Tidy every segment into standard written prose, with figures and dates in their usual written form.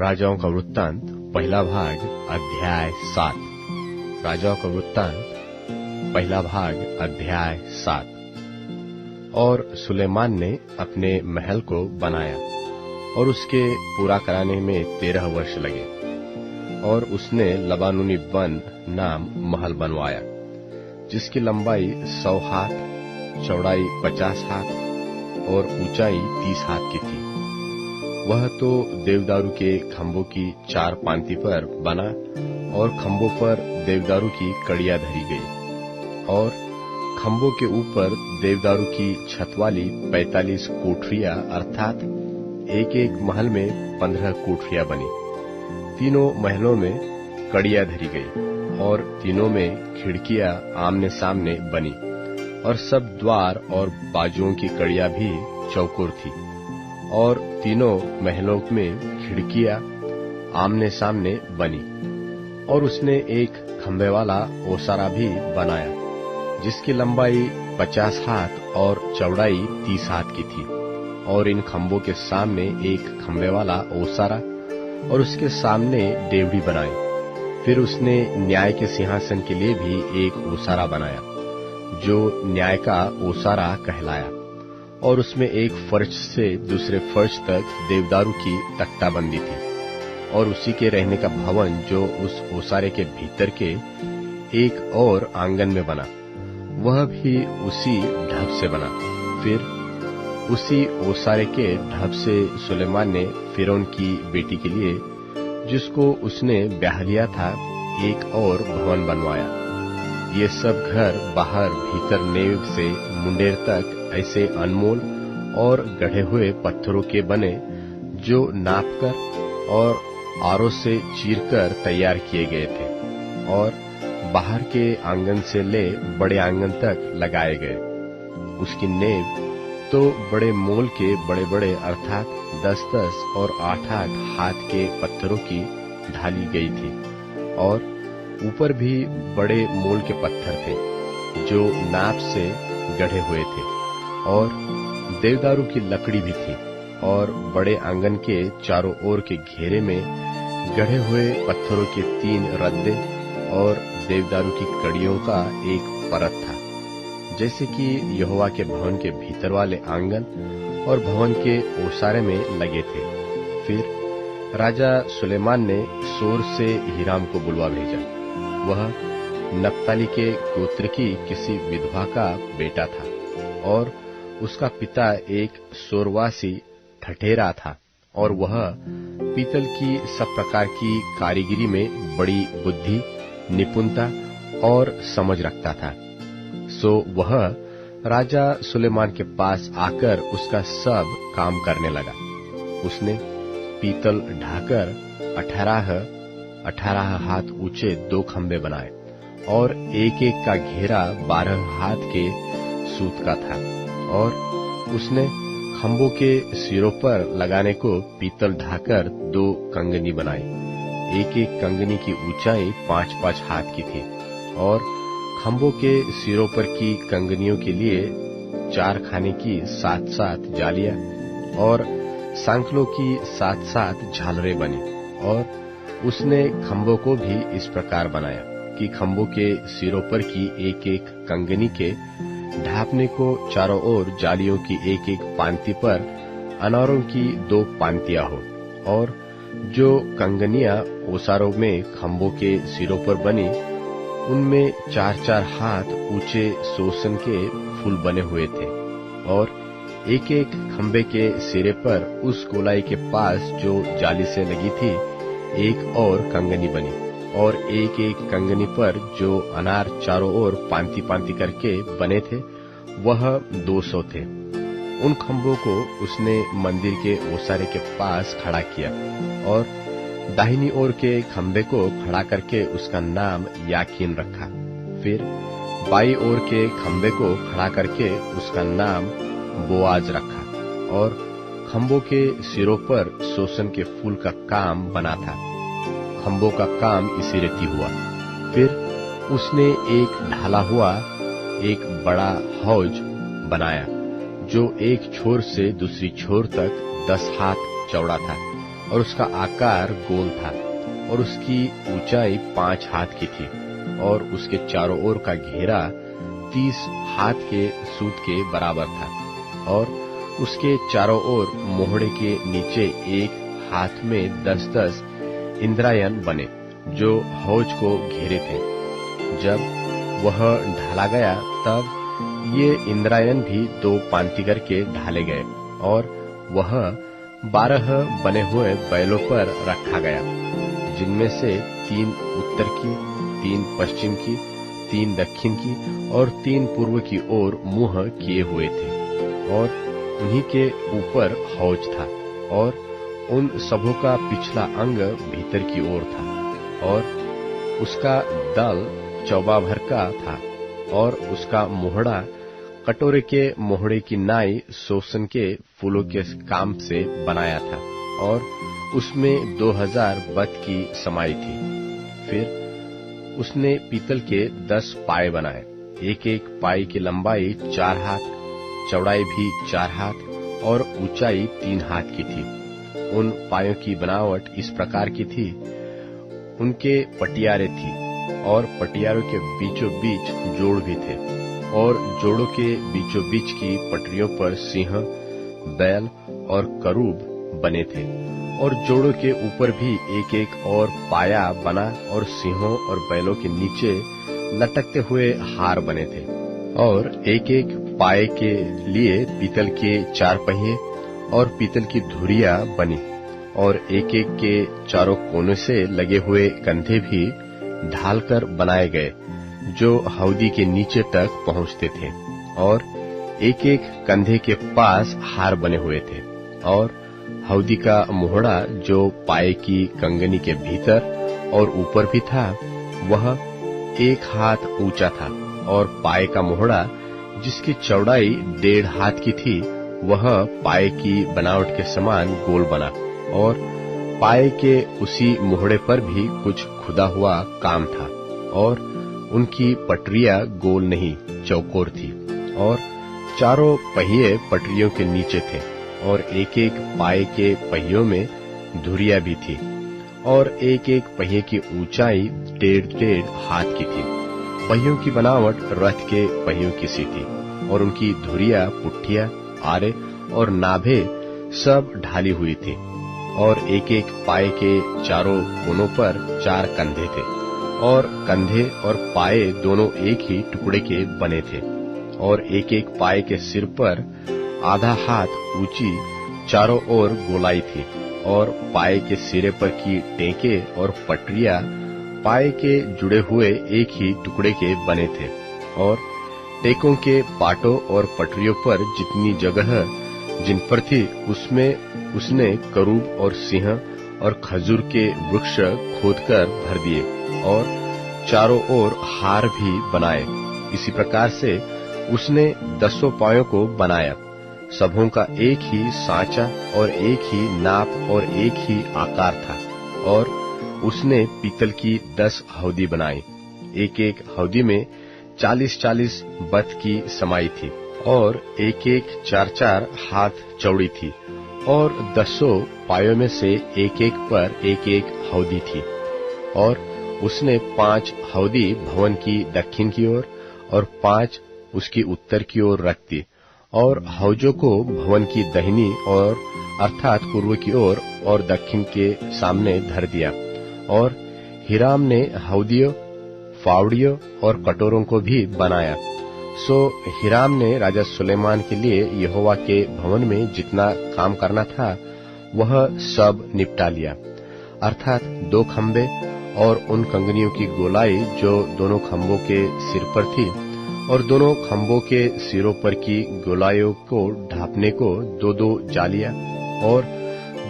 राजाओं का वृत्तांत पहला भाग अध्याय 7। राजाओं का वृत्तांत पहला भाग अध्याय 7। और सुलेमान ने अपने महल को बनाया और उसके पूरा कराने में 13 वर्ष लगे। और उसने लबानोनी वन नाम महल बनवाया, जिसकी लंबाई 100 हाथ, चौड़ाई 50 हाथ और ऊंचाई 30 हाथ की थी। वह तो देवदारू के खंभों की 4 पांति पर बना और खंभों पर देवदारू की कड़ियां धरी गई। और खंभों के ऊपर देवदारू की छत वाली 45 कोठरियां, अर्थात एक एक महल में 15 कोठरियां बनी। तीनों महलों में कड़ियां धरी गई और तीनों में खिड़कियां आमने सामने बनी। और सब द्वार और बाजुओं की कड़ियां भी चौकोर थी। और तीनों महलों में खिड़कियां आमने सामने बनी। और उसने एक खंभे वाला ओसारा भी बनाया, जिसकी लंबाई 50 हाथ और चौड़ाई 30 हाथ की थी। और इन खंभों के सामने एक खंभे वाला ओसारा और उसके सामने डेवढ़ी बनाई। फिर उसने न्याय के सिंहासन के लिए भी एक ओसारा बनाया, जो न्याय का ओसारा कहलाया। और उसमें एक फर्श से दूसरे फर्श तक देवदारू की तख्ताबंदी थी। और उसी के रहने का भवन जो उस ओसारे के भीतर के एक और आंगन में बना, वह भी उसी ढब से बना। फिर उसी ओसारे के ढब से सुलेमान ने फिरौन की बेटी के लिए, जिसको उसने ब्याह लिया था, एक और भवन बनवाया। ये सब घर बाहर भीतर नेव से मुंडेर तक ऐसे अनमोल और गढ़े हुए पत्थरों के बने, जो नापकर और आरों से चीरकर तैयार किए गए थे। और बाहर के आंगन से ले बड़े आंगन तक लगाए गए। उसकी नेव तो बड़े मोल के बड़े बड़े, अर्थात 10-10 और 8-8 हाथ के पत्थरों की ढाली गई थी। और ऊपर भी बड़े मोल के पत्थर थे, जो नाप से गढ़े हुए थे। और देवदारू की लकड़ी भी थी। और बड़े आंगन के चारों ओर के घेरे में गढ़े हुए पत्थरों के 3 रद्दे और देवदारू की कड़ियों का एक परत था, जैसे कि यहोवा के भवन के भीतर वाले आंगन और भवन के ओसारे में लगे थे। फिर राजा सुलेमान ने सोर से हीराम को बुलवा भेजा। वह नप्ताली के गोत्र की किसी विधवा का बेटा था। और उसका पिता एक सोरवासी ठठेरा था। और वह पीतल की सब प्रकार की कारीगिरी में बड़ी बुद्धि, निपुणता और समझ रखता था। सो वह राजा सुलेमान के पास आकर उसका सब काम करने लगा। उसने पीतल ढाकर 18 हाथ ऊंचे 2 खंभे बनाए। और एक एक का घेरा 12 हाथ के सूत का था। और उसने खंभों के सिरों पर लगाने को पीतल ढाकर 2 कंगनी बनाई। एक एक कंगनी की ऊंचाई 5-5 हाथ की थी। और खंभों के सिरों पर की कंगनियों के लिए 4 खाने की 7-7 जालियां और सांकलों की 7-7 झालरें बनी। और उसने खंभों को भी इस प्रकार बनाया कि खंभों के सिरों पर की एक एक कंगनी के ढापने को चारों ओर जालियों की एक एक पांति पर अनारों की 2 पांतियां हो। और जो कंगनियां ओसारों में खंभों के सिरों पर बनी, उनमें 4-4 हाथ ऊंचे सोसन के फूल बने हुए थे। और एक एक खंभे के सिरे पर उस गोलाई के पास जो जाली से लगी थी, एक और कंगनी बनी। और एक एक कंगनी पर जो अनार चारों ओर पांति पांति करके बने थे, वह 200 थे। उन खंभों को उसने मंदिर के ओसारे के पास खड़ा किया। और दाहिनी ओर के खंभे को खड़ा करके उसका नाम याकीन रखा। फिर बाई ओर के खंभे को खड़ा करके उसका नाम बोआज रखा। और खंभों के सिरों पर सोसन के फूल का काम बना था। खंभों का काम इसी रीति हुआ। फिर उसने एक ढाला हुआ एक बड़ा हौज बनाया, जो एक छोर से दूसरी छोर तक 10 हाथ चौड़ा था। और उसका आकार गोल था, और उसकी ऊंचाई 5 हाथ की थी, और उसके चारों ओर का घेरा 30 हाथ के सूत के बराबर था, और उसके चारों ओर मोहड़े के नीचे एक हाथ में 10-10 इंद्रायण बने, जो हौज को घेरे थे। जब वह ढाला गया, तब ये इंद्रायण भी 2 पांति करके ढाले गए, और वह 12 बने हुए बैलों पर रखा गया, जिनमें से 3 उत्तर की, 3 पश्चिम की, 3 दक्षिण की और 3 पूर्व की ओर मुंह किए हुए थे, और उन्हीं के ऊपर हौज था, और उन सबों का पिछला अंग भीतर की ओर था, और उसका दल चौबा भर का था, और उसका मोहड़ा कटोरे के मोहड़े की नाई सोसन के फूलों के काम से बनाया था, और उसमें 2000 बत की समाई थी। फिर उसने पीतल के 10 पाए बनाए, एक एक पाई की लंबाई 4 हाथ, चौड़ाई भी 4 हाथ और ऊंचाई 3 हाथ की थी। उन पायों की बनावट इस प्रकार की थी, उनके पटियारे थी, और पटियारों के बीचों बीच जोड़ भी थे, और जोड़ों के बीचों बीच की पटरियों पर सिंह, बैल और करूब बने थे, और जोड़ों के ऊपर भी एक एक और पाया बना, और सिंहों और बैलों के नीचे लटकते हुए हार बने थे, और एक एक पाए के लिए पीतल के 4 पहिए और पीतल की धुरियां बनी, और एक एक के चारों कोनों से लगे हुए कंधे भी ढालकर बनाए गए, जो हौदी के नीचे तक पहुंचते थे, और एक एक कंधे के पास हार बने हुए थे। और हौदी का मोहड़ा जो पाए की कंगनी के भीतर और ऊपर भी था, वह 1 हाथ ऊंचा था, और पाए का मोहड़ा जिसकी चौड़ाई 1.5 हाथ की थी, वह पाए की बनावट के समान गोल बना, और पाए के उसी मोहड़े पर भी कुछ खुदा हुआ काम था, और उनकी पटरियां गोल नहीं चौकोर थी, और चारों पहिए पटरियों के नीचे थे, और एक एक पाए के पहियों में धुरियां भी थी, और एक एक पहिए की ऊंचाई 1.5 हाथ की थी। पहियों की बनावट रथ के पहियों की सी थी, और उनकी धुरियां, पुट्ठियां, आरे और नाभे सब ढाली हुई थी, और एक एक पाए के चारों कोनों पर 4 कंधे थे, और कंधे और पाए दोनों एक ही टुकड़े के बने थे, और एक एक पाए के सिर पर आधा हाथ ऊंची चारों ओर गोलाई थी, और पाए के सिरे पर की टेके और पटरियां पाए के जुड़े हुए एक ही टुकड़े के बने थे, और टेकों के पाटों और पटरियों पर जितनी जगह जिन पर थी, उसमें उसने करूब और सिंह और खजूर के वृक्ष खोदकर भर दिए, और चारों ओर हार भी बनाए। इसी प्रकार से उसने 10 पायों को बनाया। सबों का एक ही सांचा और एक ही नाप और एक ही आकार था, और उसने पीतल की 10 हौदी बनाई। एक एक हौदी में 40-40 बत की समाई थी, और एक एक 4-4 हाथ चौड़ी थी, और 10 पायों में से एक एक पर एक एक हौदी थी। और उसने 5 हौदी भवन की दक्षिण की ओर और 5 उसकी उत्तर की ओर रख दी, और हौजों को भवन की दाहिनी ओर अर्थात पूर्व की ओर और दक्षिण के सामने धर दिया। और हिराम ने हौदियों, फावड़ियों और कटोरों को भी बनाया। सो हिराम ने राजा सुलेमान के लिए यहोवा के भवन में जितना काम करना था, वह सब निपटा लिया, अर्थात 2 खंबे और उन कंगनियों की गोलाई जो दोनों खंभों के सिर पर थी, और दोनों खंभों के सिरों पर की गोलाइयों को ढांपने को 2-2 जालियां, और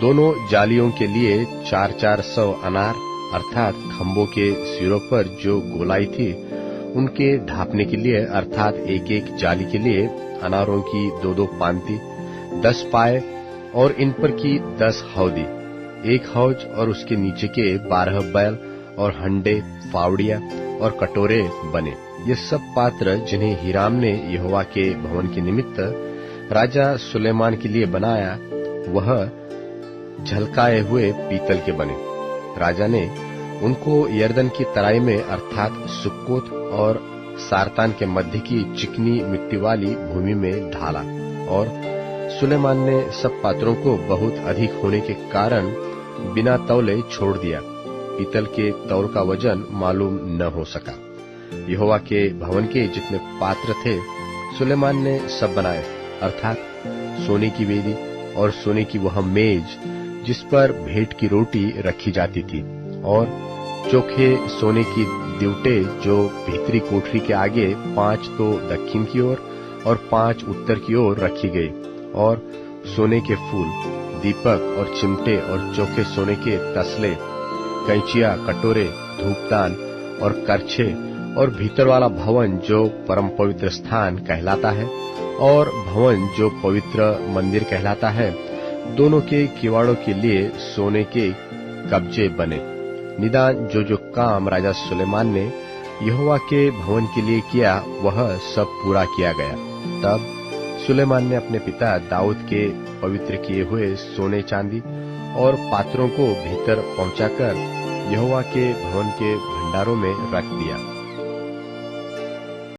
दोनों जालियों के लिए 400 अनार, अर्थात खंभों के सिरों पर जो गोलाई थी उनके ढांपने के लिए, अर्थात एक एक जाली के लिए अनारों की 2-2 पांति, 10 पाए और इन पर की 10 हौदी, 1 हौज और उसके नीचे के 12 बैल और हंडे, फावड़ियां और कटोरे बने। ये सब पात्र जिन्हें हिराम ने यहोवा के भवन के निमित्त राजा सुलेमान के लिए बनाया, वह झलकाए हुए पीतल के बने। राजा ने उनको यरदन की तराई में अर्थात सुक्कोत और सारतान के मध्य की चिकनी मिट्टी वाली भूमि में ढाला। और सुलेमान ने सब पात्रों को बहुत अधिक होने के कारण बिना तौले छोड़ दिया। पीतल के तौल का वजन मालूम न हो सका। यहोवा के भवन के जितने पात्र थे सुलेमान ने सब बनाए, अर्थात सोने की वेदी और सोने की वह मेज जिस पर भेंट की रोटी रखी जाती थी, और चोखे सोने की दिवटे जो भीतरी कोठरी के आगे 5 तो दक्षिण की ओर और 5 उत्तर की ओर रखी गई, और सोने के फूल, दीपक और चिमटे और चोखे सोने के तसले, कैंचिया, कटोरे, धूपदान और करछे, और भीतर वाला भवन जो परम पवित्र स्थान कहलाता है और भवन जो पवित्र मंदिर कहलाता है, दोनों के किवाड़ों के लिए सोने के कब्जे बने। निदान जो काम राजा सुलेमान ने यहोवा के भवन के लिए किया वह सब पूरा किया गया। तब सुलेमान ने अपने पिता दाऊद के पवित्र किए हुए सोने चांदी और पात्रों को भीतर पहुंचाकर यहोवा के भवन के भंडारों में रख दिया।